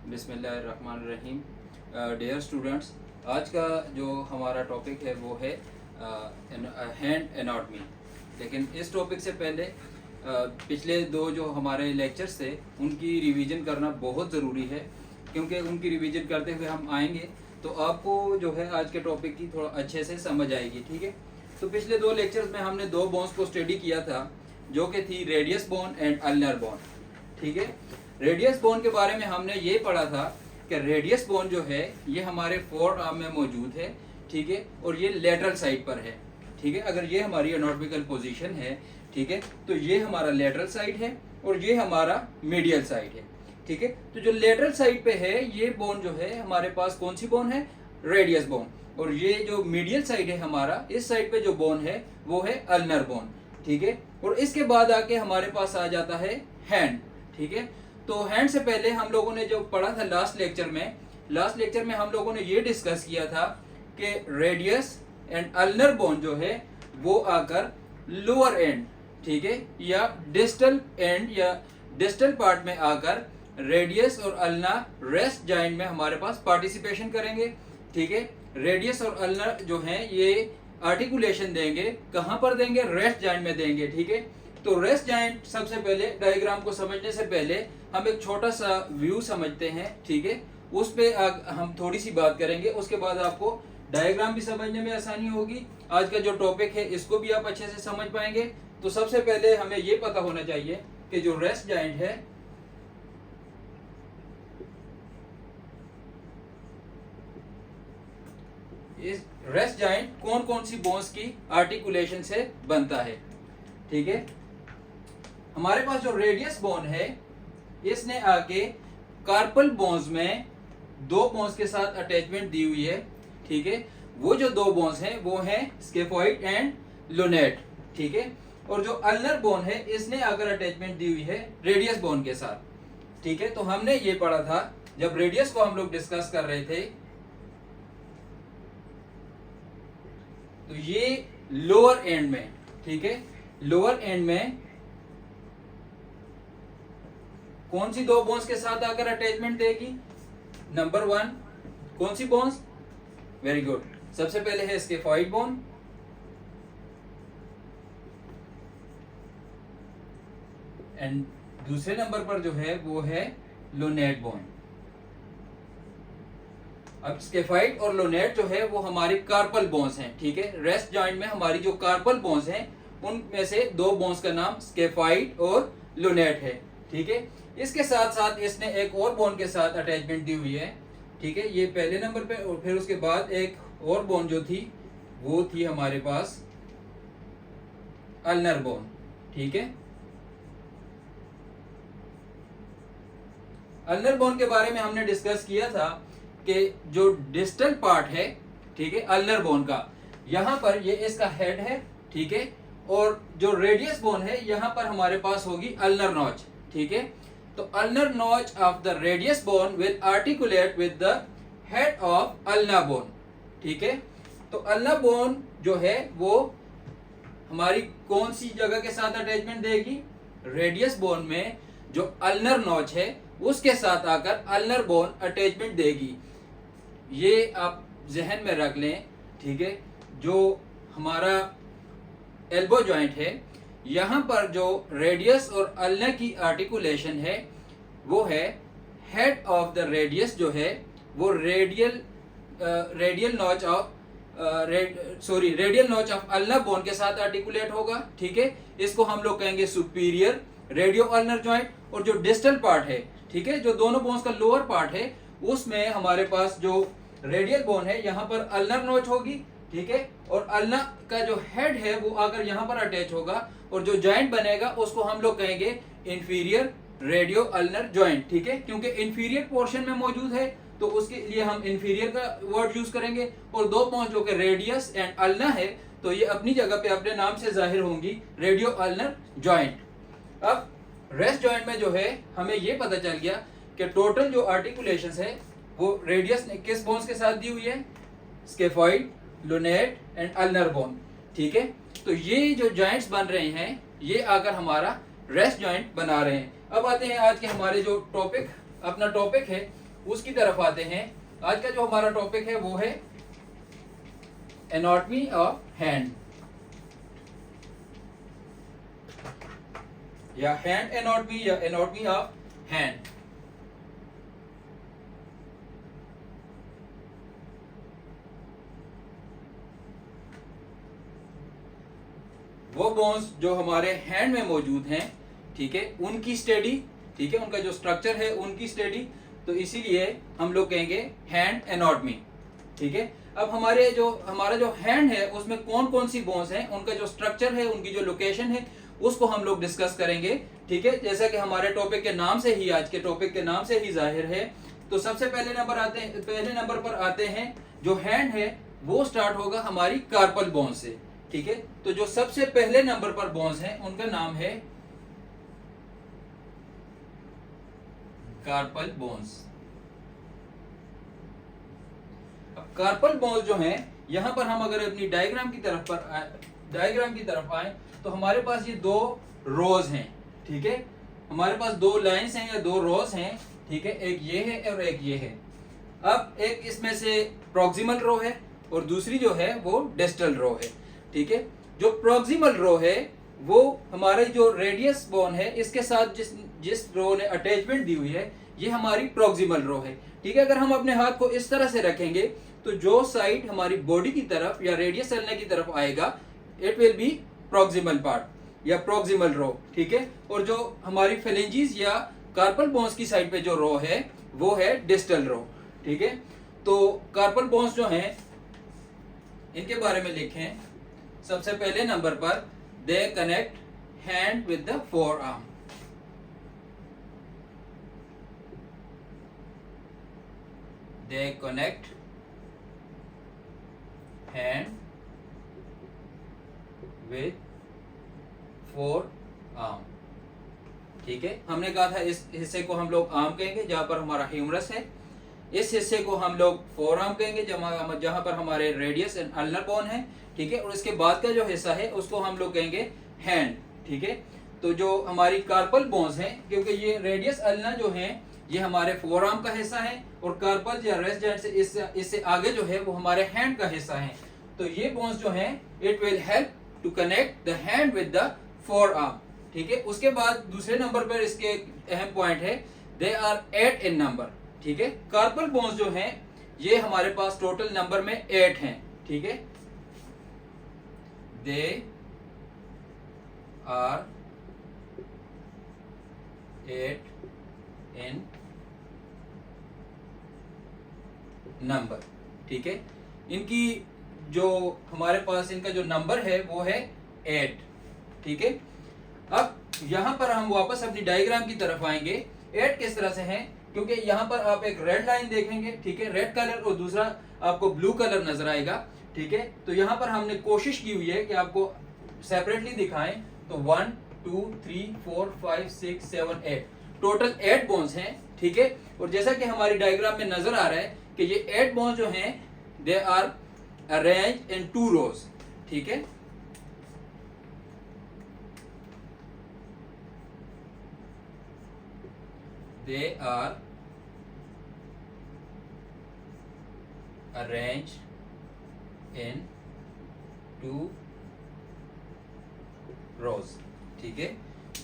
बिस्मिल्लाहिर्रहमानिर्रहीम। Dear students, आज का जो हमारा टॉपिक है वो है हैंड एनाटॉमी। लेकिन इस टॉपिक से पहले पिछले दो जो हमारे लेक्चर्स थे उनकी रिवीजन करना बहुत ज़रूरी है, क्योंकि उनकी रिवीजन करते हुए हम आएंगे तो आपको जो है आज के टॉपिक की थोड़ा अच्छे से समझ आएगी। ठीक है, तो पिछले दो लेक्चर्स में हमने दो बोन्स को स्टडी किया था, जो कि थी radius bone and ulnar bone. ठीक है, रेडियस बोन के बारे में हमने ये पढ़ा था कि रेडियस बोन जो है ये हमारे फोर आर्म में मौजूद है। ठीक है, और ये लेटरल साइड पर है। ठीक है, अगर ये हमारी एनाटॉमिकल पोजीशन है, ठीक है, तो ये हमारा लेटरल साइड है और ये हमारा मीडियल साइड है। ठीक है, तो जो लेटरल साइड पे है ये बोन जो है हमारे पास कौन सी बोन है? Radius bone. और ये जो मीडियल साइड है हमारा, इस साइड पे जो बोन है वो है अल्नर बोन। ठीक है, और इसके बाद आके हमारे पास आ जाता है हैंड। ठीक है, तो हैंड से पहले हम लोगों ने जो पढ़ा था लास्ट लेक्चर में हम लोगों ने ये डिस्कस किया था कि रेडियस एंड अल्नर बोन जो है वो आकर लोअर एंड, ठीक है, या डिस्टल एंड या डिस्टल पार्ट में आकर रेडियस और अल्नर रेस्ट जॉइंट में हमारे पास पार्टिसिपेशन करेंगे। ठीक है, रेडियस और अल्नर जो हैं ये आर्टिकुलेशन देंगे, कहां पर देंगे? रेस्ट जॉइंट में देंगे। ठीक है, तो रेस्ट जॉइंट सबसे पहले डायग्राम को समझने से पहले हम एक छोटा सा व्यू समझते हैं। ठीक है, उस पे हम थोड़ी सी बात करेंगे, उसके बाद आपको डायग्राम भी समझने में आसानी होगी। आज का जो टॉपिक है इसको भी आप अच्छे से समझ पाएंगे। तो सबसे पहले हमें ये पता होना चाहिए कि जो रेस्ट जॉइंट है इस रेस्ट जॉइंट कौन कौन सी बोन्स की आर्टिकुलेशन से बनता है। ठीक है, हमारे पास जो रेडियस बोन है इसने आके कार्पल बोन्स में दो बोन्स के साथ अटैचमेंट दी हुई है। ठीक है, वो जो दो बोन्स हैं वो हैं स्केफॉइड एंड लुनेट। ठीक है, और जो अल्नर बोन है इसने आकर अटैचमेंट दी हुई है रेडियस बोन के साथ। ठीक है, तो हमने ये पढ़ा था जब रेडियस को हम लोग डिस्कस कर रहे थे, तो ये लोअर एंड में, ठीक है, लोअर एंड में कौन सी दो बोन्स के साथ आकर अटैचमेंट देगी? नंबर वन, कौन सी बोन्स? वेरी गुड, सबसे पहले है स्केफॉइड बोन, एंड दूसरे नंबर पर जो है वो है लोनेट बोन। अब स्केफाइड और लोनेट जो है वो हमारी कार्पल बोन्स हैं। ठीक है, रेस्ट जॉइंट में हमारी जो कार्पल बोन्स हैं उनमें से दो बोन्स का नाम स्केफाइड और लोनेट है। ठीक है, इसके साथ साथ इसने एक और बोन के साथ अटैचमेंट दी हुई है। ठीक है, ये पहले नंबर पे, और फिर उसके बाद एक और बोन जो थी वो थी हमारे पास अल्नर बोन। ठीक है, अल्नर बोन के बारे में हमने डिस्कस किया था कि जो डिस्टल पार्ट है, ठीक है, अल्नर बोन का, यहां पर ये इसका हेड है। ठीक है, और जो रेडियस बोन है यहां पर हमारे पास होगी अल्नर नॉच। ठीक है, तो ulnar notch of the radius bone will articulate with the head of ulnar bone. ठीक है, तो अल्नर बोन जो है वो हमारी कौन सी जगह के साथ अटैचमेंट देगी? रेडियस बोन में जो अल्नर नॉच है उसके साथ आकर अल्नर बोन अटैचमेंट देगी। ये आप जहन में रख लें। ठीक है, जो हमारा एल्बो जॉइंट है यहां पर जो रेडियस और अल्नर की आर्टिकुलेशन है वो है हेड ऑफ द रेडियस जो है वो radial notch of radial notch of ulnar bone के साथ आर्टिकुलेट होगा। ठीक है, इसको हम लोग कहेंगे सुपीरियर रेडियो अल्नर जॉइंट। और जो डिस्टल पार्ट है, ठीक है, जो दोनों बोन्स का लोअर पार्ट है उसमें हमारे पास जो रेडियल बोन है यहाँ पर अल्नर नॉच होगी। ठीक है, और अल्नर का जो हेड है वो आकर यहाँ पर अटैच होगा और जो जॉइंट बनेगा उसको हम लोग कहेंगे इंफीरियर रेडियो अल्नर जॉइंट। ठीक है, क्योंकि इंफीरियर पोर्शन में मौजूद है तो उसके लिए हम इंफीरियर का वर्ड यूज करेंगे। और दो बोन्स जो कि रेडियस एंड अल्नर है तो ये अपनी जगह पे अपने नाम से जाहिर होंगी, रेडियो अल्नर जॉइंट। अब रेस्ट जॉइंट में जो है हमें ये पता चल गया कि टोटल जो आर्टिकुलेशंस है वो रेडियस ने किस बोन्स के साथ दी हुई है? Scaphoid, lunate and ulnar bone. ठीक है, तो ये जो जॉइंट्स बन रहे हैं ये आकर हमारा रेस्ट जॉइंट बना रहे हैं। अब आते हैं आज के हमारे जो टॉपिक, अपना टॉपिक है उसकी तरफ आते हैं। आज का जो हमारा टॉपिक है वो है एनाटॉमी ऑफ हैंड या हैंड एनाटॉमी या एनाटॉमी ऑफ हैंड। वो बोन्स जो हमारे हैंड में मौजूद हैं, ठीक है, उनकी स्टडी, ठीक है, उनका जो स्ट्रक्चर है उनकी स्टडी, तो इसीलिए हम लोग कहेंगे हैंड एनाटॉमी, ठीक है। अब हमारा जो हैंड है उसमें कौन कौन सी बोन्स हैं, उनका जो स्ट्रक्चर है, उनकी जो लोकेशन है, उसको हम लोग डिस्कस करेंगे, ठीक है। जैसा कि हमारे टॉपिक के नाम से ही, आज के टॉपिक के नाम से ही जाहिर है, तो सबसे पहले नंबर पर आते हैं जो हैंड है वो स्टार्ट होगा हमारी कार्पल बोन से, ठीक है। तो जो सबसे पहले नंबर पर बोन्स हैं उनका नाम है कार्पल बोन्स। अब कार्पल बोन्स जो हैं, यहां पर हम अगर अपनी डायग्राम की तरफ आए तो हमारे पास ये दो रोज हैं, ठीक है। हमारे पास दो लाइंस हैं या दो रोज हैं, ठीक है, एक ये है और एक ये है। अब एक इसमें से प्रॉक्सिमल रो है और दूसरी जो है वो डिस्टल रो है, ठीक है। जो प्रॉक्सिमल रो है वो हमारे जो रेडियस बोन है इसके साथ जिस रो ने अटैचमेंट दी हुई है, ये हमारी प्रॉक्सिमल रो है, ठीक है। अगर हम अपने हाथ को इस तरह से रखेंगे तो जो साइड हमारी बॉडी की तरफ या रेडियस अल्ना की तरफ आएगा, it will be proximal part या प्रॉक्सिमल रो, ठीक है। और जो हमारी फेलेंजीज या कार्पल बोन्स की साइड पे जो रो है वो है डिस्टल रो, ठीक है। तो कार्पल बोन्स जो हैं इनके बारे में लिखें। सबसे पहले नंबर पर they connect hand with the four arm, they connect hand with four arm, ठीक है। हमने कहा था इस हिस्से को हम लोग आर्म कहेंगे जहां पर हमारा ह्यूमरस है, इस हिस्से को हम लोग फोर आर्म कहेंगे जहां पर हमारे रेडियस एंड अल्नर बोन है, ठीक है। और इसके बाद का जो हिस्सा है उसको हम लोग कहेंगे हैंड, ठीक है। तो जो हमारी कार्पल बोन्स हैं, क्योंकि ये रेडियस अल्ना जो है ये हमारे फोर आर्म का हिस्सा है और कार्पल या रेस्ट जॉइंट से इससे आगे जो है वो हमारे हैंड का हिस्सा है। तो ये बोन्स जो हैं it will help to connect the hand with the forearm, ठीक है। उसके बाद दूसरे नंबर पर इसके अहम पॉइंट है, दे आर 8 इन नंबर, ठीक है। कार्पल बोन्स जो हैं ये हमारे पास टोटल नंबर में 8 हैं, ठीक है। दे आर 8 इन नंबर, ठीक है। इनकी जो हमारे पास इनका जो नंबर है वो है 8, ठीक है। अब यहां पर हम वापस अपनी डायग्राम की तरफ आएंगे। 8 किस तरह से हैं, क्योंकि यहां पर आप एक रेड लाइन देखेंगे, ठीक है, रेड कलर, और दूसरा आपको ब्लू कलर नजर आएगा, ठीक है। तो यहां पर हमने कोशिश की हुई है कि आपको सेपरेटली दिखाएं। तो 1 2 3 4 5 6 7 8 टोटल 8 बोन्स हैं, ठीक है। और जैसा कि हमारी डायग्राम में नजर आ रहा है कि ये 8 बोन्स जो हैं दे आर अरेंज्ड इन 2 रोज, ठीक है। They are arranged in 2 rows, ठीक है।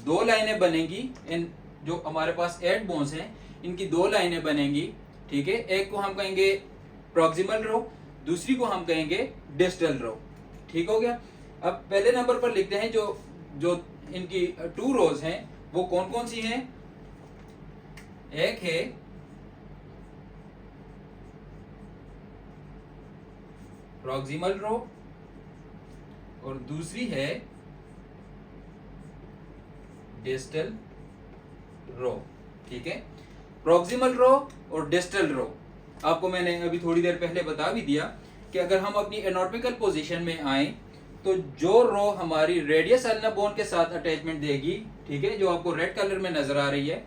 2 लाइनें बनेंगी। इन जो हमारे पास 8 बोन्स हैं इनकी 2 लाइनें बनेंगी, ठीक है। एक को हम कहेंगे प्रॉक्सिमल रो, दूसरी को हम कहेंगे डिस्टल रो, ठीक हो गया। अब पहले नंबर पर लिखते हैं जो इनकी 2 रोज हैं वो कौन कौन सी हैं। एक है प्रॉक्सिमल रो और दूसरी है डिस्टल रो, ठीक है। प्रॉक्सिमल रो और डिस्टल रो आपको मैंने अभी थोड़ी देर पहले बता भी दिया कि अगर हम अपनी एनाटॉमिकल पोजीशन में आए तो जो रो हमारी रेडियस अल्ना बोन के साथ अटैचमेंट देगी, ठीक है, जो आपको रेड कलर में नजर आ रही है,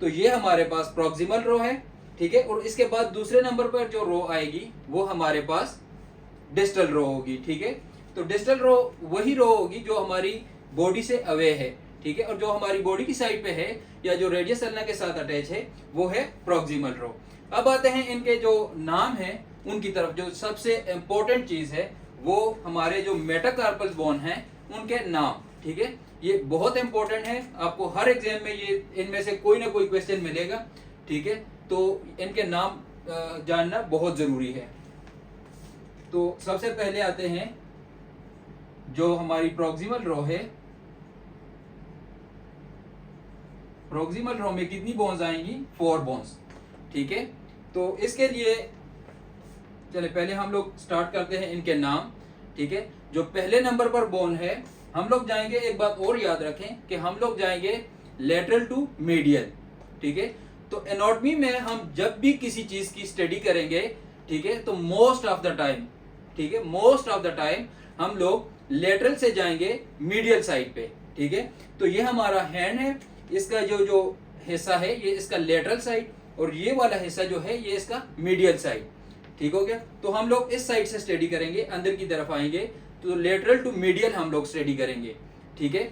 तो ये हमारे पास प्रॉक्सिमल रो है, ठीक है। और इसके बाद दूसरे नंबर पर जो रो आएगी वो हमारे पास डिस्टल रो होगी, ठीक है। तो डिस्टल रो वही रो होगी जो हमारी बॉडी से अवे है, ठीक है, और जो हमारी बॉडी की साइड पे है या जो रेडियस अल्ना के साथ अटैच है वो है प्रॉक्सिमल रो। अब आते हैं इनके जो नाम है उनकी तरफ। जो सबसे इम्पोर्टेंट चीज है वो हमारे जो मेटाकार्पल बोन हैं उनके नाम, ठीक है। ये बहुत इंपॉर्टेंट है, आपको हर एग्जाम में ये इनमें से कोई ना कोई क्वेश्चन मिलेगा, ठीक है। तो इनके नाम जानना बहुत जरूरी है। तो सबसे पहले आते हैं जो हमारी प्रॉक्सिमल रो है। प्रॉक्सिमल रो में कितनी बोन्स आएंगी? 4 बोन्स, ठीक है। तो इसके लिए चले पहले हम लोग स्टार्ट करते हैं इनके नाम, ठीक है। जो पहले नंबर पर बोन है हम लोग जाएंगे, एक बात और याद रखें कि हम लोग जाएंगे लेटरल टू मीडियल, ठीक है। तो एनाटॉमी में हम जब भी किसी चीज की स्टडी करेंगे, ठीक है, तो मोस्ट ऑफ द टाइम, ठीक है, मोस्ट ऑफ द टाइम हम लोग लेटरल से जाएंगे मीडियल साइड पे, ठीक है। तो ये हमारा हैंड है, इसका जो हिस्सा है ये इसका लेटरल साइड, और ये वाला हिस्सा जो है ये इसका मीडियल साइड, ठीक हो गया। तो हम लोग इस साइड से स्टडी करेंगे, अंदर की तरफ आएंगे तो लेटरल टू मीडियल हम लोग स्टडी करेंगे, ठीक है।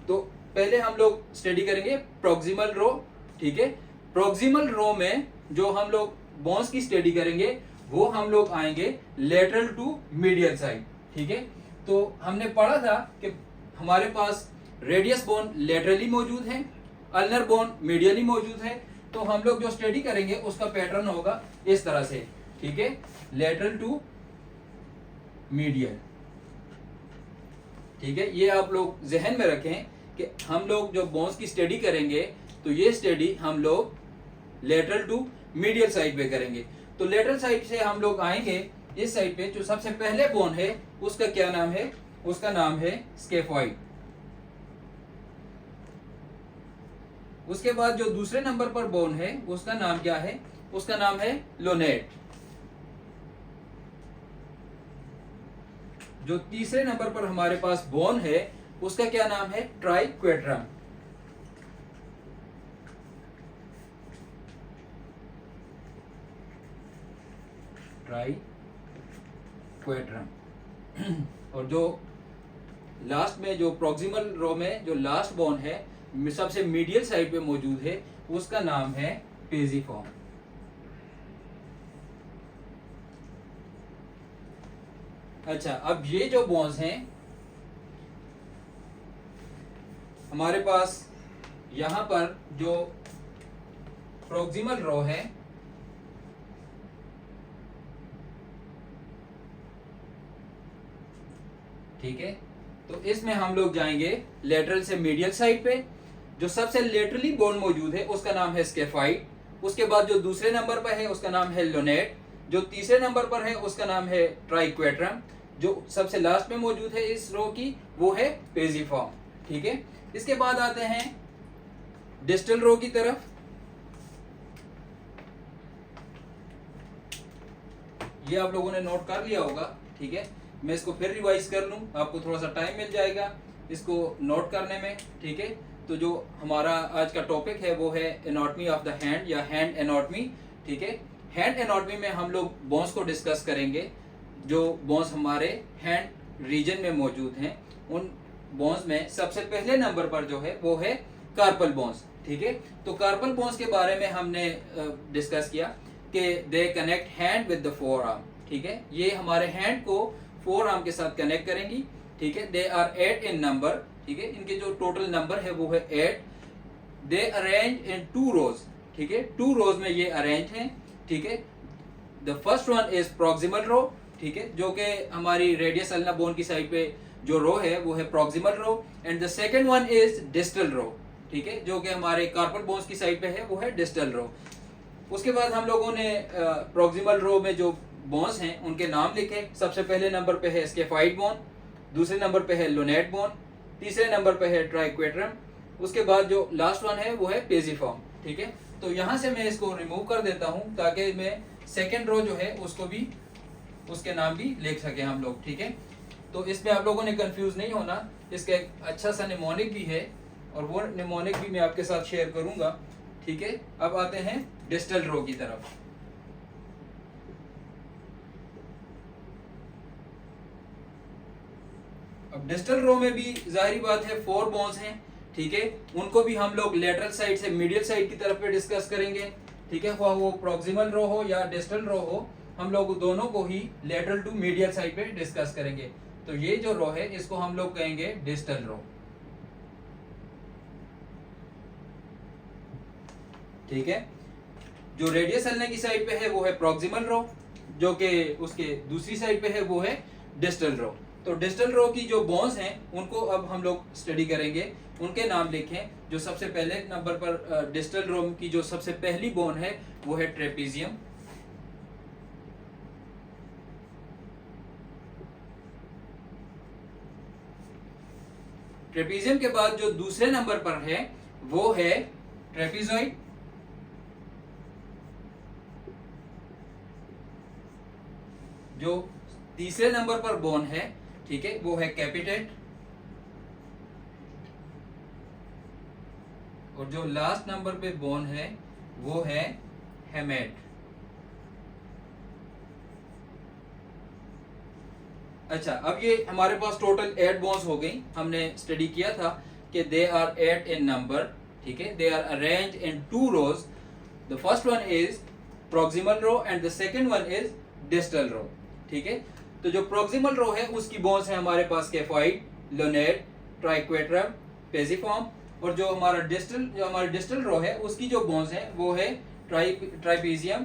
तो पहले हम लोग स्टडी करेंगे प्रॉक्सिमल रो, ठीक है। प्रॉक्सिमल रो में जो हम लोग बोन्स की स्टडी करेंगे वो हम लोग आएंगे लेटरल टू मीडियल साइड, ठीक है। तो हमने पढ़ा था कि हमारे पास रेडियस बोन लेटरली मौजूद है, अल्नर बोन मीडियली मौजूद है। तो हम लोग जो स्टडी करेंगे उसका पैटर्न होगा इस तरह से, ठीक है, लेटरल टू मीडियल, ठीक है। ये आप लोग जहन में रखें कि हम लोग जो बोन्स की स्टडी करेंगे तो ये स्टडी हम लोग लेटरल टू मीडियल साइड पे करेंगे। तो लेटरल साइड से हम लोग आएंगे इस साइड पे। जो सबसे पहले बोन है उसका क्या नाम है? उसका नाम है स्केफॉइड। उसके बाद जो दूसरे नंबर पर बोन है उसका नाम क्या है? उसका नाम है लोनेट। जो तीसरे नंबर पर हमारे पास बोन है उसका क्या नाम है? ट्राइक्वेट्रम। ट्राइक्वेट्रम। और जो लास्ट में जो प्रॉक्सिमल रो में जो लास्ट बोन है सबसे मीडियल साइड पे मौजूद है उसका नाम है पेजिफॉर्म। अच्छा, अब ये जो बोन्स हैं हमारे पास यहां पर जो प्रॉक्सिमल रो है ठीक है, तो इसमें हम लोग जाएंगे लेटरल से मीडियल साइड पे। जो सबसे लेटरली बोन मौजूद है उसका नाम है स्केफाइड। उसके बाद जो दूसरे नंबर पर है उसका नाम है लोनेट। जो तीसरे नंबर पर है उसका नाम है ट्राइक्वेट्रम। जो सबसे लास्ट में मौजूद है इस रो की वो है पेजिफॉर्म, ठीक है। इसके बाद आते हैं डिस्टल रो की तरफ। ये आप लोगों ने नोट कर लिया होगा, ठीक है। मैं इसको फिर रिवाइज कर लूं, आपको थोड़ा सा टाइम मिल जाएगा इसको नोट करने में, ठीक है। तो जो हमारा आज का टॉपिक है वो है एनाटॉमी ऑफ द हैंड या हैंड एनाटॉमी, ठीक है। हैंड एनाटॉमी में हम लोग बोन्स को डिस्कस करेंगे। जो बोन्स हमारे हैंड रीजन में मौजूद हैं उन बोन्स में सबसे पहले नंबर पर जो है वो है कार्पल बोन्स, ठीक है। तो कार्पल बोन्स के बारे में हमने डिस्कस किया कि they connect hand with the forearm, ठीक है। ये हमारे हैंड को फोर आर्म के साथ कनेक्ट करेंगी, ठीक है। दे आर 8 इन नंबर, ठीक है। इनके जो टोटल नंबर है वो है 8। दे अरेंज इन 2 रोज, ठीक है। 2 रोज में ये अरेंज हैं, ठीक है। The first one is proximal row, ठीक है, जो कि हमारी रेडियस अल्ना बोन की साइड पे जो रो है वो है proximal row. And the second one is distal row, ठीक है, जो कि हमारे कार्पल बोन्स की साइड पे है वो है डिस्टल रो। उसके बाद हम लोगों ने प्रॉक्सिमल रो में जो बोन्स हैं उनके नाम लिखे। सबसे पहले नंबर पे है स्केफाइड बोन, दूसरे नंबर पे है लोनेट बोन, तीसरे नंबर पे है ट्राइक्वेट्रम, उसके बाद जो लास्ट वन है वो है पेजिफॉर्म, ठीक है। तो यहाँ से मैं इसको रिमूव कर देता हूँ ताकि मैं सेकेंड रो जो है उसको भी उसके नाम भी लिख सके हम लोग, ठीक है। तो इसमें आप लोगों ने कंफ्यूज नहीं होना। इसका एक अच्छा सा निमोनिक भी है और वो निमोनिक भी मैं आपके साथ शेयर करूंगा, ठीक है। अब आते हैं डिस्टल रो की तरफ। अब डिस्टल रो में भी जाहिर बात है 4 बोन्स हैं, ठीक है। उनको भी हम लोग लेटरल साइड से मीडियल साइड की तरफ पे डिस्कस करेंगे, ठीक है, वो प्रॉक्सिमल रो हो या डिस्टल रो हो, हम लोग दोनों को ही लेटरल टू मीडियल साइड पे डिस्कस करेंगे। तो ये जो रो है इसको हम लोग कहेंगे डिस्टल रो। ठीक है, जो रेडियस अल्ना की साइड पे है वो है प्रॉक्सिमल रो, जो कि उसके दूसरी साइड पे है वो है डिस्टल रो। तो डिस्टल रो की जो बोन्स हैं उनको अब हम लोग स्टडी करेंगे, उनके नाम लिखें। जो सबसे पहले नंबर पर डिस्टल रो की जो सबसे पहली बोन है वो है ट्रेपीजियम। ट्रेपीजियम के बाद जो दूसरे नंबर पर है वो है ट्रेपीजॉइड। जो तीसरे नंबर पर बोन है, ठीक है, वो है कैपिटेट। और जो लास्ट नंबर पे बोन है वो है हेमेट। अच्छा, अब ये हमारे पास टोटल 8 बोन्स हो गई। हमने स्टडी किया था कि दे आर 8 इन नंबर, ठीक है, they are arrange in 2 rows. The first one is proximal row and the second one is distal row. ठीक है, तो जो प्रॉक्सिमल रो है उसकी बोन्स है हमारे पास स्केफॉइड, लोनेट, ट्राइक्वेट्रम, पेजिफॉर्म। और जो हमारी डिस्टल रो है उसकी जो बोन्स है वो है ट्राइपीजियम,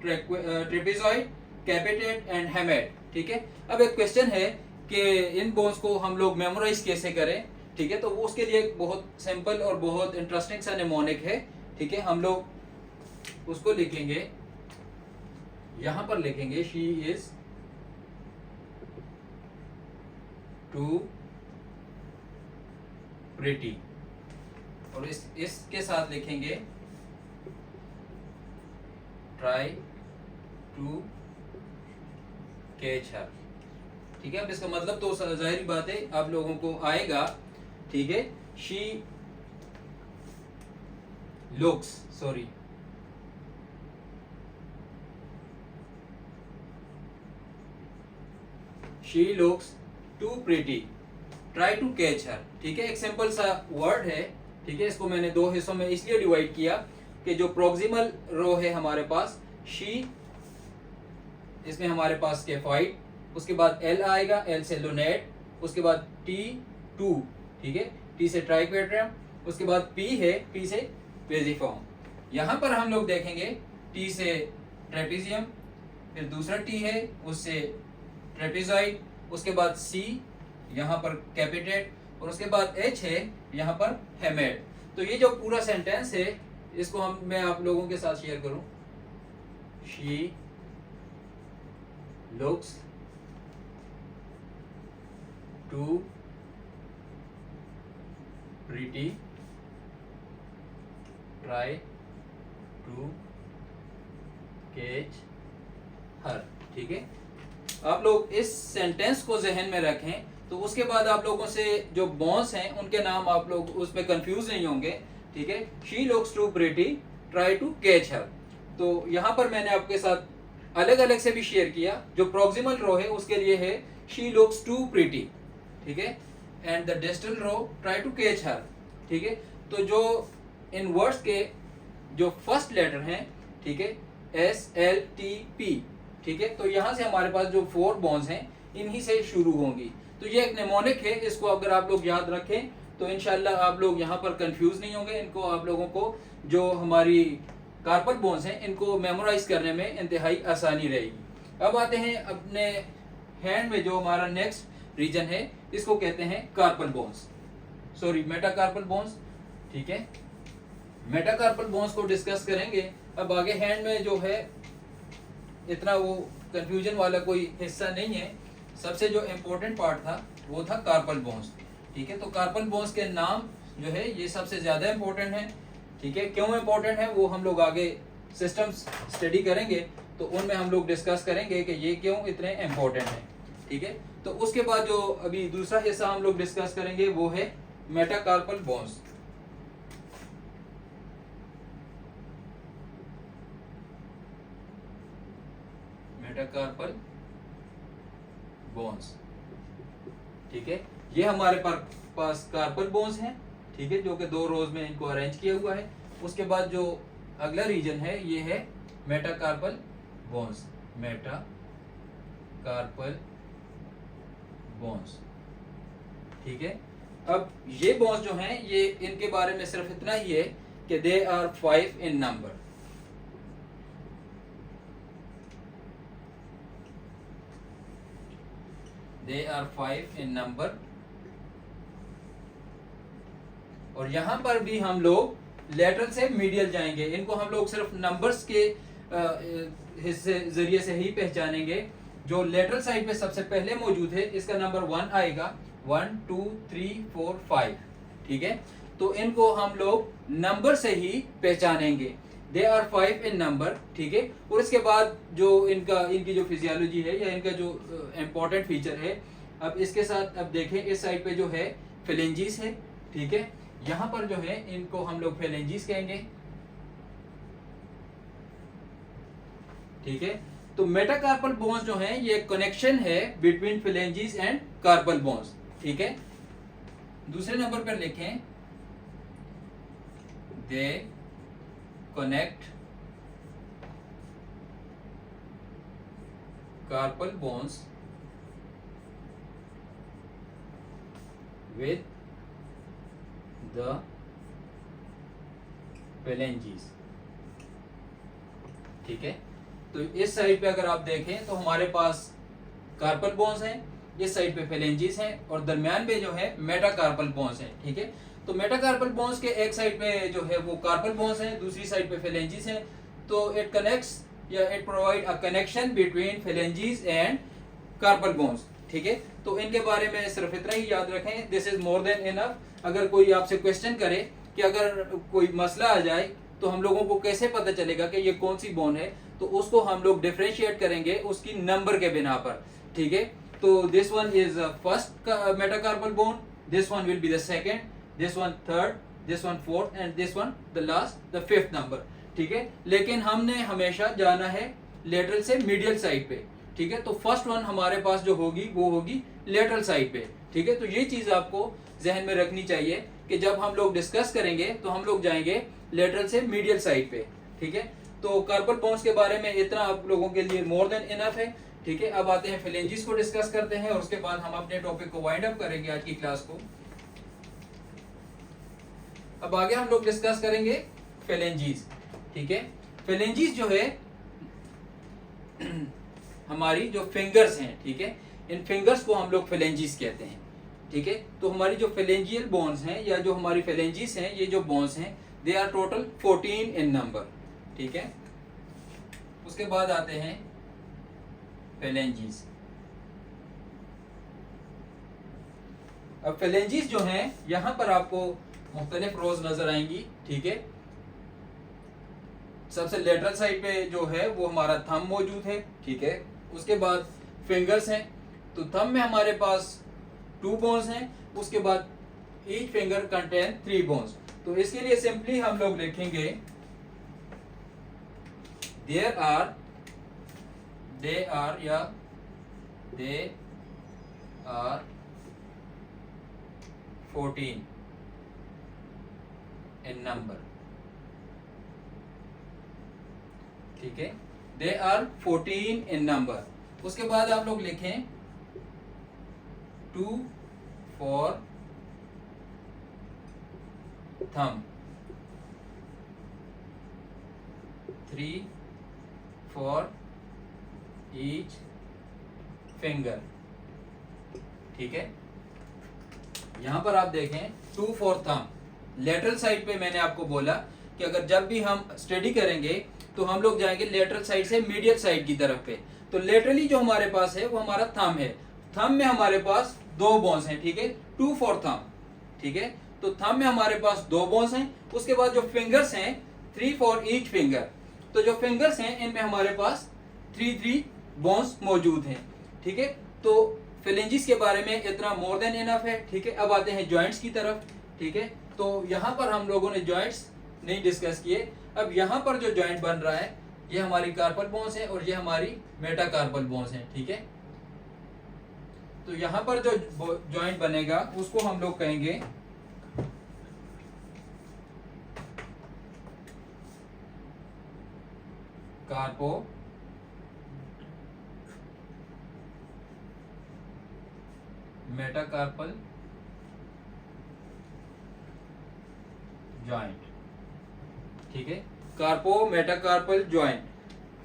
ट्रेपेजॉइड, कैपिटेट एंड हेमेट। ठीक है, अब एक क्वेश्चन है कि इन बोन्स को हम लोग मेमोराइज कैसे करें। ठीक है, तो वो उसके लिए बहुत सिंपल और बहुत इंटरेस्टिंग सा निमोनिक है। ठीक है, हम लोग उसको लिखेंगे, यहां पर लिखेंगे शी इज टू प्रिटी, और इसके साथ लिखेंगे ट्राई टू कैच हर। ठीक है, अब इसका मतलब तो जाहिर बात है आप लोगों को आएगा। ठीक है, she looks too pretty, try to catch her. ठीक है, एक सिंपल सा वर्ड है। ठीक है, इसको मैंने 2 हिस्सों में इसलिए डिवाइड किया कि जो प्रॉक्सिमल रो है हमारे पास शी, इसमें हमारे पास स्केफॉइड, उसके बाद एल आएगा, एल से लोनेट, उसके बाद T2, ठीक है, T से ट्राइक्वेट्रम, उसके बाद P है, P से पेजिफॉर्म। यहां पर हम लोग देखेंगे T से ट्रेपेजियम, फिर दूसरा T है उससे ट्रेपेजॉइड, उसके बाद C यहाँ पर कैपिटेट, और उसके बाद H है यहाँ पर हेमेट। तो ये जो पूरा सेंटेंस है इसको मैं आप लोगों के साथ शेयर करूं। She looks too pretty, try to catch her. ठीक है, आप लोग इस सेंटेंस को जहन में रखें, तो उसके बाद आप लोगों से जो बोन्स हैं उनके नाम आप लोग उसमें कंफ्यूज नहीं होंगे। ठीक है, she looks too pretty, try to catch her. तो यहाँ पर मैंने आपके साथ अलग अलग से भी शेयर किया। जो प्रॉक्सिमल रो है उसके लिए है शी लुक्स टू प्रिटी, ठीक है, and the distal row try to catch her. ठीक है, तो जो इन वर्ड्स के जो फर्स्ट लेटर हैं, ठीक है, SLTP, ठीक है, तो यहाँ से हमारे पास जो 4 बोन्स हैं इन्हीं से शुरू होंगी। तो ये एक निमोनिक है, इसको अगर आप लोग याद रखें तो इंशाल्लाह आप लोग यहाँ पर कंफ्यूज नहीं होंगे। इनको आप लोगों को जो हमारी कार्पल बोन्स हैं इनको मेमोराइज करने में इंतहाई आसानी रहेगी। अब आते हैं अपने हैंड में, जो हमारा नेक्स्ट रीजन है इसको कहते हैं कार्पल बोन्स, मेटाकार्पल बोन्स। ठीक है, मेटाकार्पल बोन्स को डिस्कस करेंगे। अब आगे हैंड में जो है इतना वो कंफ्यूजन वाला कोई हिस्सा नहीं है। सबसे जो इम्पोर्टेंट पार्ट था वो था कार्पल बोन्स। ठीक है, तो कार्पल बोन्स के नाम जो है ये सबसे ज्यादा इम्पोर्टेंट है। ठीक है, क्यों इम्पोर्टेंट है वो हम लोग आगे सिस्टम्स स्टडी करेंगे तो उनमें हम लोग डिस्कस करेंगे कि ये क्यों इतने इम्पोर्टेंट हैं। ठीक है, तो उसके बाद जो अभी दूसरा हिस्सा हम लोग डिस्कस करेंगे वो है मेटाकार्पल बोन्स। मेटाकार्पल बोन्स, ठीक है, ये हमारे पास कार्पल बोन्स हैं। ठीक है, जो कि 2 रोज में इनको अरेंज किया हुआ है। उसके बाद जो अगला रीजन है ये है मेटाकार्पल बोन्स, मेटाकार्पल बोन्स। ठीक है, अब ये बोन्स जो हैं ये इनके बारे में सिर्फ इतना ही है कि they are 5 in number. They are 5 in number. और यहां पर भी हम लोग लेटरल से मीडियल जाएंगे। इनको हम लोग सिर्फ नंबर्स के हिस्से जरिए से ही पहचानेंगे। जो लेटरल साइड पे सबसे पहले मौजूद है इसका नंबर 1 आएगा, 1 2 3 4 5। ठीक है, तो इनको हम लोग नंबर से ही पहचानेंगे। They are 5 in number. ठीक है, और इसके बाद जो इनकी जो फिजियोलॉजी है या इनका जो इम्पोर्टेंट फीचर है, अब इसके साथ अब देखें इस साइड पे जो है फेलेंजीज है। ठीक है, यहां पर जो है इनको हम लोग फेलेंजीज कहेंगे। ठीक है, तो मेटाकार्पल बोन्स जो हैं ये कनेक्शन है between phalanges and carpal bones. ठीक है, दूसरे नंबर पर लिखें दे connect carpal bones with the phalanges। ठीक है, तो इस साइड पे अगर आप देखें तो हमारे पास कार्पल बोन्स हैं, इस साइड पे फेलेंजीज हैं और दरमियान में जो है मेटाकार्पल बोन्स हैं। ठीक है, तो मेटाकार्पल बोन्स के एक साइड पे जो है वो कार्पल बोन्स हैं, दूसरी साइड पे फेलेंजीज हैं। तो इट कनेक्ट्स या it provide a connection between phalanges and carpal bones. ठीक है, तो इनके बारे में सिर्फ इतना ही याद रखें, this is more than enough. अगर कोई आपसे क्वेश्चन करे कि अगर कोई मसला आ जाए तो हम लोगों को कैसे पता चलेगा कि ये कौन सी बोन है, तो उसको हम लोग डिफरेंशिएट करेंगे उसकी नंबर के बिना पर। ठीक है, तो this one is first metacarpal bone, this one will be the second, this one third, this one fourth and this one the last the fifth number. ठीक है, लेकिन हमने हमेशा जाना है लेटरल से मीडियल साइड पे। ठीक है, तो फर्स्ट वन हमारे पास जो होगी वो होगी लेटरल साइड पे। ठीक है, तो ये चीज आपको जहन में रखनी चाहिए कि जब हम लोग डिस्कस करेंगे तो हम लोग जाएंगे लेटरल से मीडियल साइड पे। ठीक है, तो कार्पल बोन्स के बारे में इतना आप लोगों के लिए मोर देन इनफ है। ठीक है, अब आते हैं फेलेंजीज को डिस्कस करते हैं और उसके बाद हम अपने टॉपिक को वाइंड अप करेंगे आज की क्लास को। अब आगे हम लोग डिस्कस करेंगे फेलेंजीज। ठीक है, फेलेंजीज जो है हमारी जो फिंगर्स हैं, ठीक है, इन फिंगर्स को हम लोग फेलेंजीज कहते हैं। ठीक है, तो हमारी जो फेलेंजियल बोन्स हैं या जो हमारी फेलेंजीज हैं, ये जो बोन्स हैं they are total 14 in number. ठीक है, उसके बाद आते हैं फेलेंजीज। अब फेलेंजीज जो हैं यहां पर आपको मुख्तलिफ रोज नजर आएंगी। ठीक है, सबसे लेटरल साइड पे जो है वो हमारा थंब मौजूद है। ठीक है, उसके बाद फिंगर्स हैं, तो थंब में हमारे पास 2 बोन्स हैं, उसके बाद ईच फिंगर कंटेन 3 बोन्स। तो इसके लिए सिंपली हम लोग लिखेंगे देयर आर या दे आर 14 इन नंबर। ठीक है, दे आर 14 इन नंबर। उसके बाद आप लोग लिखें 2 for thumb, 3 for each finger. ठीक है, यहां पर आप देखें 2 फॉर थंब। लेटरल साइड पे मैंने आपको बोला कि अगर जब भी हम स्टडी करेंगे तो हम लोग जाएंगे लेटरल साइड से मीडियल साइड की तरफ पे। तो लेटरली जो हमारे पास है वो हमारा थंब है। थंब में हमारे पास 2 बोन्स हैं। ठीक है, 2 फॉर थंब। ठीक है, तो थंब में हमारे पास 2 बोन्स हैं। उसके बाद जो फिंगर्स हैं 3 फॉर ईच फिंगर। तो जो फिंगर्स हैं इनमें हमारे पास 3 बोन्स मौजूद हैं। ठीक है, तो फेलेंजीज के बारे में इतना मोर देन इनफ है। ठीक है, अब आते हैं जॉइंट्स की तरफ। ठीक है, तो यहाँ पर हम लोगों ने जॉइंट्स नहीं डिस्कस किए। अब यहाँ पर जो जॉइंट बन रहा है ये हमारी कार्पल बोन्स है और ये हमारी मेटाकार्पल बोन्स है। ठीक है, तो यहाँ पर जो जॉइंट बनेगा उसको हम लोग कहेंगे कार्पो मेटाकार्पल जॉइंट। ठीक है, कार्पो मेटाकार्पल जॉइंट।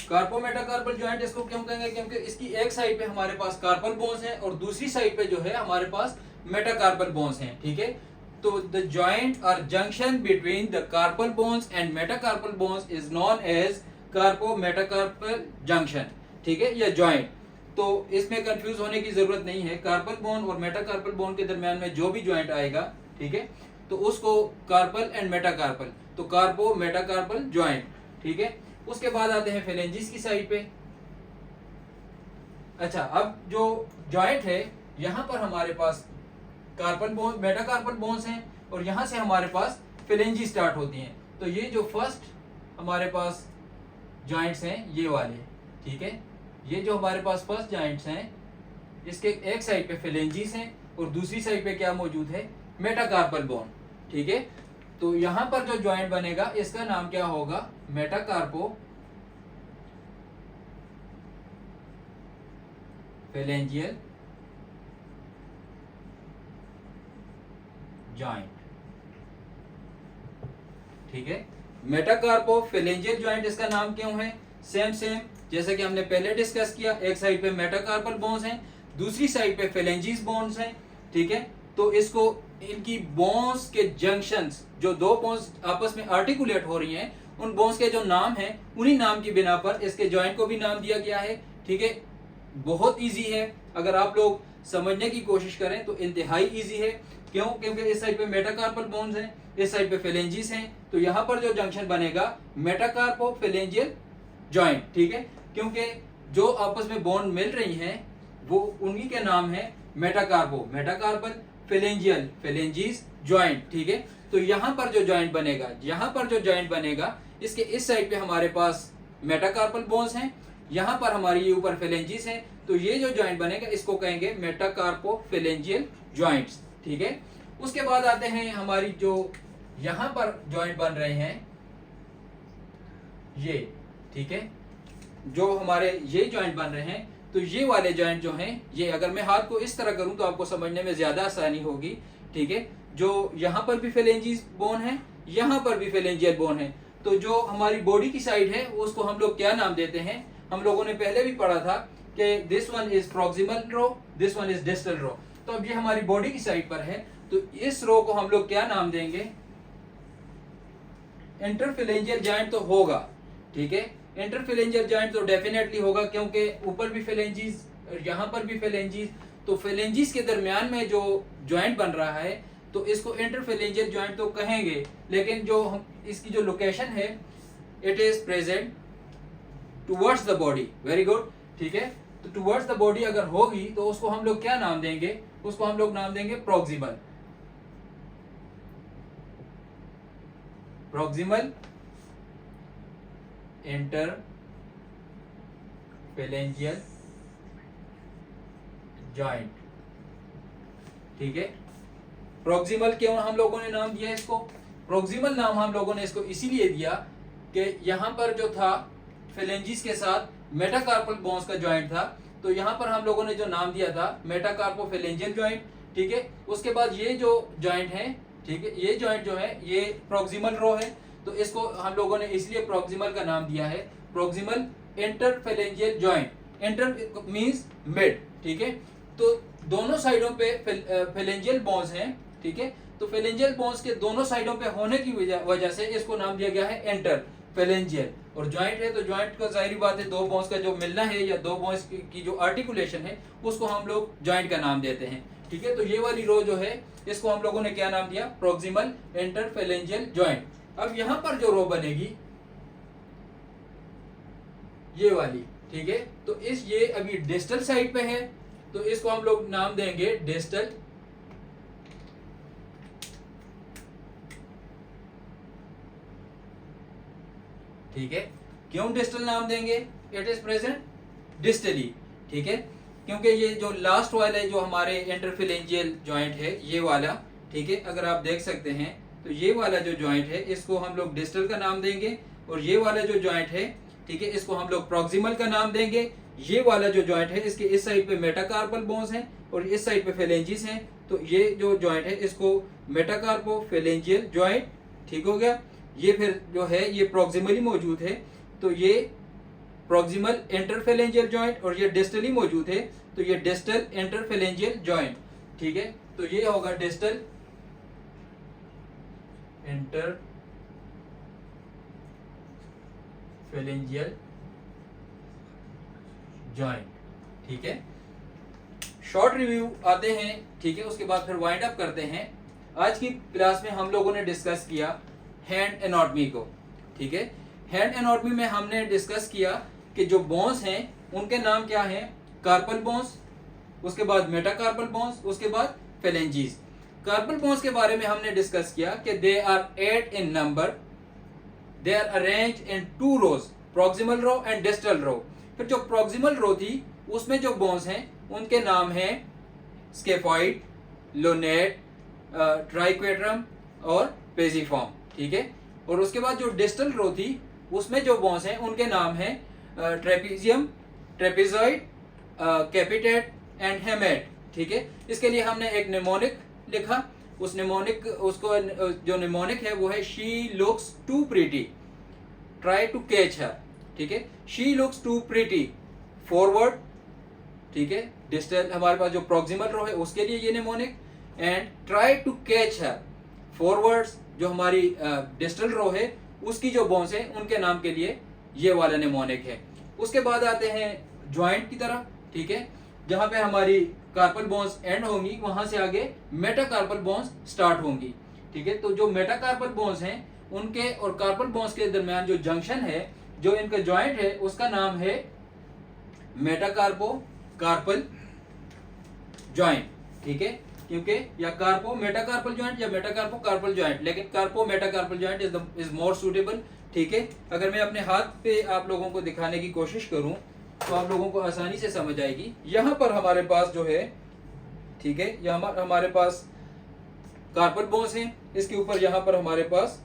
कार्पो मेटाकार्पल जॉइंट इसको क्यों कहेंगे? क्योंकि इसकी एक साइड पे हमारे पास कार्पल बोन्स हैं और दूसरी साइड पे जो है हमारे पास मेटाकार्पल बोन्स हैं। ठीक है, तो द जॉइंट और junction between the carpal bones and metacarpal bones is known as carpo metacarpal junction. ठीक है, या जॉइंट। तो इसमें कंफ्यूज होने की जरूरत नहीं है। कार्पल बोन और मेटाकार्पल बोन के दरमियान में जो भी जॉइंट आएगा, ठीक है, तो उसको कार्पल एंड मेटाकार्पल, तो कार्पो मेटाकार्पल जॉइंट। ठीक है, उसके बाद आते हैं फेलेंजिस की साइड पे। अच्छा, अब जो जॉइंट है यहां पर हमारे पास कार्पल बोन मेटाकार्पल बोन्स हैं और यहां से हमारे पास फेलेंजी स्टार्ट होती हैं। तो ये जो फर्स्ट हमारे पास जॉइंट्स हैं ये वाले, ठीक है, ये जो हमारे पास फर्स्ट जॉइंट्स हैं इसके एक साइड पे फेलेंजीज हैं और दूसरी साइड पे क्या मौजूद है? Metacarpal bone. ठीक है, तो यहां पर जो जॉइंट बनेगा इसका नाम क्या होगा? मेटाकार्पो फेलेंजियल जॉइंट। ठीक है, मेटाकार्पो फेलेंजियल जॉइंट इसका नाम क्यों है? सेम जैसे कि हमने पहले डिस्कस किया, एक साइड पे मेटाकार्पल बोन्स हैं, दूसरी साइड पे फेलेंजीज बोन्स हैं। ठीक है, तो इसको इनकी बोन्स के जंक्शंस, जो दो बोन्स आपस में आर्टिकुलेट हो रही हैं, उन बोन्स के जो नाम हैं उन्हीं नाम की बिना पर इसके जॉइंट को भी नाम दिया गया है। ठीक है, बहुत इजी है, अगर आप लोग समझने की कोशिश करें तो इंतहाई इजी है। क्यों? क्योंकि इस साइड पे मेटाकार्पल बोन्स हैं, इस साइड पे फेलेंजीज हैं, तो यहाँ पर जो जंक्शन बनेगा मेटाकार्पो फेलेंजियल जॉइंट। ठीक है, क्योंकि जो आपस में बोन मिल रही हैं वो उन्हीं के नाम है मेटाकार्पो मेटाकार्पल फेलेंजियल फेलेंजीज जॉइंट। ठीक है, तो यहाँ पर जो जॉइंट बनेगा, यहाँ पर जो जॉइंट बनेगा इसके इस साइड पे हमारे पास मेटाकार्पल बोन्स हैं, यहाँ पर हमारी ये ऊपर फेलेंजीज हैं, तो ये जो जॉइंट बनेगा इसको कहेंगे मेटाकार्पो फेलेंजियल जॉइंट्स। ठीक है, उसके बाद आते हैं हमारी जो यहाँ पर जॉइंट बन रहे हैं ये। ठीक है, जो हमारे ये जॉइंट बन रहे हैं, तो ये वाले जॉइंट जो हैं, ये अगर मैं हाथ को इस तरह करूं तो आपको समझने में ज्यादा आसानी होगी। ठीक है, जो यहाँ पर भी फेलेंजीज बोन है, यहाँ पर भी फेलेंजियल बोन है, तो जो हमारी बॉडी की साइड है उसको हम लोग क्या नाम देते हैं? हम लोगों ने पहले भी पढ़ा था कि this one is proximal row, this one is distal row. तो अब ये हमारी बॉडी की साइड पर है, तो इस रो को हम लोग क्या नाम देंगे? इंटरफेलेंजियल जॉइंट तो होगा। ठीक है, इंटरफेलेंजियल जॉइंट तो डेफिनेटली होगा, क्योंकि ऊपर भी फेलेंजीज और यहाँ पर भी फेलेंजीज, तो फेलेंजीज के दरमियान में जो जॉइंट बन रहा है तो इसको इंटरफेलेंजियल जॉइंट तो कहेंगे, लेकिन जो हम इसकी जो लोकेशन है it is present towards the body. Very good. ठीक है, तो टुवर्ड्स द बॉडी अगर होगी तो उसको हम लोग क्या नाम देंगे? उसको हम लोग नाम देंगे प्रॉक्सिमल प्रॉक्सिमल इंटरफेलेंजियल जॉइंट। ठीक है, प्रॉक्सिमल क्यों हम लोगों ने नाम दिया इसको? प्रॉक्सिमल नाम हम लोगों ने इसको इसीलिए दिया कि यहाँ पर जो था फेलेंजीज के साथ मेटाकार्पल बोन्स का जॉइंट था, तो यहाँ पर हम लोगों ने जो नाम दिया था मेटाकार्पो फेलेंजियल जॉइंट। ठीक है, उसके बाद ये जो जॉइंट है, ठीक है, ये जॉइंट जो है ये प्रॉक्सिमल रो है, तो इसको हम लोगों ने इसलिए प्रॉक्सिमल का नाम दिया है proximal interphalangeal joint. Inter means mid. ठीक है, तो दोनों साइडों पे फेलेंजियल बोन्स हैं। ठीक है, तो फेलेंजियल बोन्स के दोनों साइडों पे होने की वजह से इसको नाम दिया गया है इंटरफेलेंजियल। और जॉइंट है तो जॉइंट का जाहिर बात है दो बोन्स का जो मिलना है या दो बोन्स की जो आर्टिकुलेशन है उसको हम लोग जॉइंट का नाम देते हैं। ठीक है, तो ये वाली रो जो है इसको हम लोगों ने क्या नाम दिया? Proximal interphalangeal joint. अब यहां पर जो रो बनेगी ये वाली, ठीक है, तो इस ये अभी डिस्टल साइड पे है, तो इसको हम लोग नाम देंगे डिस्टल ठीक है, क्यों डिस्टल नाम देंगे? It is present distally. ठीक है, क्योंकि ये जो लास्ट वाला है जो हमारे इंटरफेलेंजियल जॉइंट है ये वाला, ठीक है, अगर आप देख सकते हैं तो ये वाला जो जॉइंट है इसको हम लोग डिस्टल का नाम देंगे, और ये वाला जो जॉइंट है ठीक है, इसको हम लोग प्रॉक्सिमल का नाम देंगे। ये वाला जो जॉइंट है इसके इस साइड पे मेटाकार्पल बोन्स हैं और इस साइड पे फेलेंजिस हैं, तो ये जो जॉइंट है इसको मेटाकार्पोफेलेंजियल जॉइंट, ठीक हो गया। ये फिर जो है ये प्रॉक्सिमली मौजूद है, तो ये प्रॉक्सिमल इंटरफेलेंजियल जॉइंट, और ये डिस्टली मौजूद है तो ये डिस्टल इंटरफेलेंजियल जॉइंट, ठीक है। तो ये होगा डिस्टल इंटरफेलेंजियल जॉइंट, ठीक है। शॉर्ट रिव्यू आते हैं, ठीक है, उसके बाद फिर वाइंड अप करते हैं। आज की क्लास में हम लोगों ने डिस्कस किया हैंड एनाटॉमी को, ठीक है। हैंड एनाटॉमी में हमने डिस्कस किया कि जो बोन्स हैं उनके नाम क्या हैं, कार्पल बोन्स, उसके बाद मेटाकार्पल बोन्स, उसके बाद फेलेंजीज। कार्पल बोन्स के बारे में हमने डिस्कस किया कि they are 8 in number, they are arranged in 2 rows, proximal row and distal row. फिर जो प्रॉक्सिमल रो थी उसमें जो बोन्स हैं उनके नाम हैं स्केफॉइड, लोनेट, ट्राइक्वेट्रम और पेजिफॉर्म, ठीक है। और उसके बाद जो डिस्टल रो थी उसमें जो बोन्स हैं उनके नाम हैं ट्रेपीजियम, ट्रेपेजॉइड, कैपिटेट एंड हेमेट, ठीक है। इसके लिए हमने एक निमोनिक लिखा, उस निमोनिक उसको जो निमोनिक है वो है she looks too pretty, try to catch her, ठीक है। She looks too pretty forward, ठीक है, डिस्टल हमारे पास जो प्रॉक्सिमल रो है उसके लिए ये mnemonic, and try to catch her forwards जो हमारी डिस्टल रो है उसकी जो बोन्स है उनके नाम के लिए ये वाला निमोनिक है। उसके बाद आते हैं जॉइंट की तरफ, ठीक है, जहां पे हमारी कार्पल बोन्स एंड होंगी वहां से आगे मेटाकार्पल बोन्स स्टार्ट होंगी, ठीक है। तो जो मेटाकार्पल बोन्स हैं उनके और कार्पल बोन्स के दरमियान जो जंक्शन है, जो इनका जॉइंट है उसका नाम है मेटाकार्पो कार्पल जॉइंट, ठीक है, क्योंकि या कार्पो मेटाकार्पल जॉइंट या मेटाकार्पो कार्पल जॉइंट, लेकिन carpo metacarpal joint is more suitable, ठीक है। अगर मैं अपने हाथ पे आप लोगों को दिखाने की कोशिश करूं तो आप लोगों को आसानी से समझ आएगी। यहाँ पर हमारे पास जो है, ठीक है, यहाँ हमारे पास कार्पल बोन्स हैं, इसके ऊपर यहाँ पर हमारे पास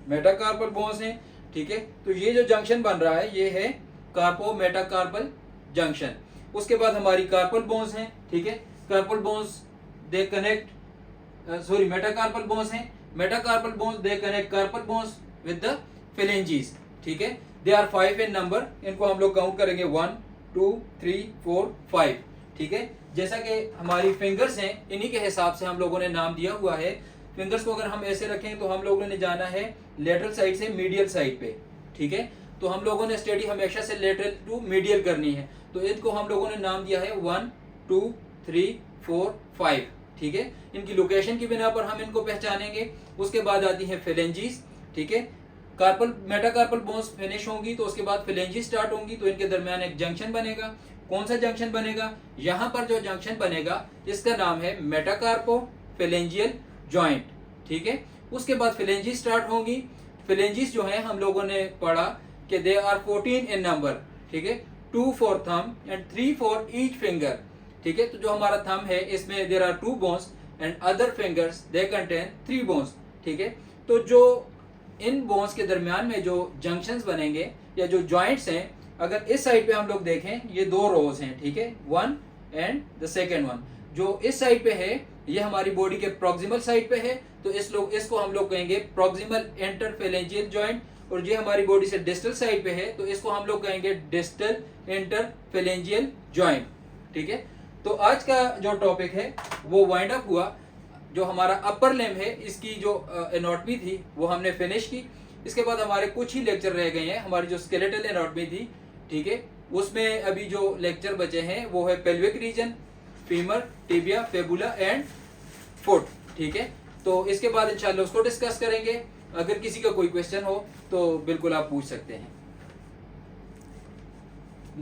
मेटाकार्पल बोन्स हैं, ठीक है। तो ये जो जंक्शन बन रहा है ये है कार्पो मेटाकार्पल जंक्शन। उसके बाद हमारी कार्पल बोन्स हैं, ठीक है, carpal bones they connect sorry metacarpal bones हैं, metacarpal bones they connect carpal bones with the phalanges, ठीक है। दे आर 5 इन नंबर, इनको हम लोग काउंट करेंगे 1 2 3 4 5, ठीक है। जैसा कि हमारी फिंगर्स हैं इन्हीं के हिसाब से हम लोगों ने नाम दिया हुआ है। फिंगर्स को अगर हम ऐसे रखें तो हम लोगों ने जाना है लेटरल साइड से मीडियल साइड पे, ठीक है। तो हम लोगों ने स्टडी हमेशा से लेटरल टू मीडियल करनी है, तो इनको हम लोगों ने नाम दिया है 1 2 3 4 5, ठीक है। इनकी लोकेशन की बिना पर हम इनको पहचानेंगे। उसके बाद आती है फेलेंजीज, ठीक है। कार्पल मेटाकार्पल बोन्स फिनिश होंगी तो उसके बाद फेलेंजीज स्टार्ट होंगी, तो इनके दरमियान एक जंक्शन बनेगा। कौन सा जंक्शन बनेगा, यहाँ पर जो जंक्शन बनेगा इसका नाम है मेटाकार्पोफेलेंजियल जॉइंट, ठीक है। उसके बाद फेलेंजीज स्टार्ट होंगी। फेलेंजीज जो है हम लोगों ने पढ़ा कि दे आर 14 इन नंबर, ठीक है, 2 for thumb and 3 for each finger, ठीक है। तो जो हमारा थंब है इसमें there are 2 bones and other fingers they contain 3 bones, ठीक है। तो जो इन बोन्स के दरमियान में जो जंक्शंस बनेंगे या जो जॉइंट्स हैं, अगर इस साइड पे हम लोग देखें ये 2 रोज हैं, ठीक है, 1 एंड द सेकेंड वन। जो इस साइड पे है ये हमारी बॉडी के प्रॉक्सिमल साइड पे है, तो इसको हम लोग कहेंगे प्रॉक्सिमल इंटरफेलेंजियल जॉइंट, और ये हमारी बॉडी से डिस्टल साइड पे है तो इसको हम लोग कहेंगे डिस्टल इंटरफेलेंजियल जॉइंट, ठीक है। तो आज का जो टॉपिक है वो वाइंड अप हुआ। जो हमारा अपर लिम्ब है इसकी जो एनाटॉमी थी वो हमने फिनिश की। इसके बाद हमारे कुछ ही लेक्चर रह गए हैं। हमारी जो स्केलेटल एनाटॉमी थी, ठीक है, उसमें अभी जो लेक्चर बचे हैं वो है pelvic region, femur, tibia, fabula and foot, ठीक है। तो इसके बाद इंशाल्लाह उसको डिस्कस करेंगे। अगर किसी का कोई क्वेश्चन हो तो बिल्कुल आप पूछ सकते हैं।